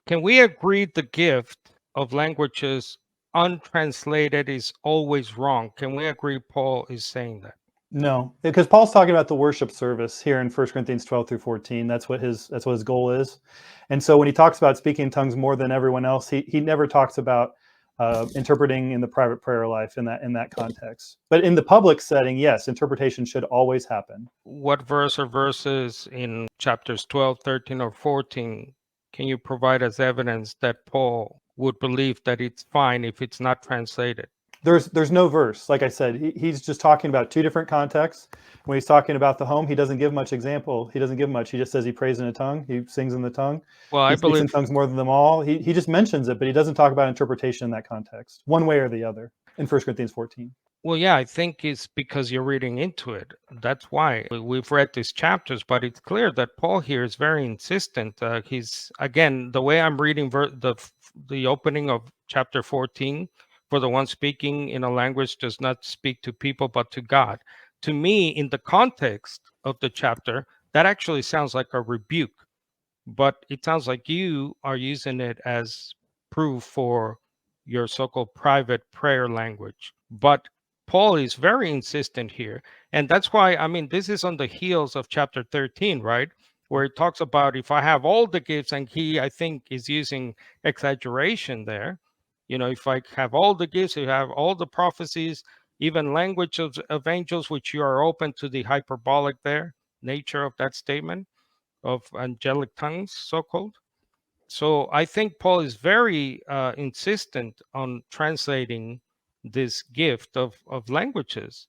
Can we agree the gift of languages untranslated is always wrong? Can we agree Paul is saying that? No, because Paul's talking about the worship service here in 1 Corinthians 12 through 14. That's what his goal is. And so when he talks about speaking in tongues more than everyone else, he never talks about interpreting in the private prayer life in that context. But in the public setting, yes, interpretation should always happen. What verse or verses in chapters 12, 13, or 14 can you provide as evidence that Paul would believe that it's fine if it's not translated? There's no verse. Like I said, he's just talking about two different contexts. When he's talking about the home, he doesn't give much example. He doesn't give much. He just says he prays in a tongue. He sings in the tongue. Well, I He speaks believe, in tongues more than them all. He just mentions it, but he doesn't talk about interpretation in that context, one way or the other, in 1 Corinthians 14. well, yeah, I think it's because you're reading into it. That's why we've read these chapters, but it's clear that Paul here is very insistent. He's, again, the way I'm reading the opening of chapter 14, for the one speaking in a language does not speak to people but to God. To me, in the context of the chapter, that actually sounds like a rebuke, but it sounds like you are using it as proof for your so-called private prayer language. But Paul is very insistent here. And that's why, I mean, this is on the heels of chapter 13, right? Where it talks about if I have all the gifts, and he, I think, is using exaggeration there. You know, if I have all the gifts, you have all the prophecies, even language of angels, which you are open to the hyperbolic there, nature of that statement of angelic tongues, so called. So I think Paul is very insistent on translating this gift of languages.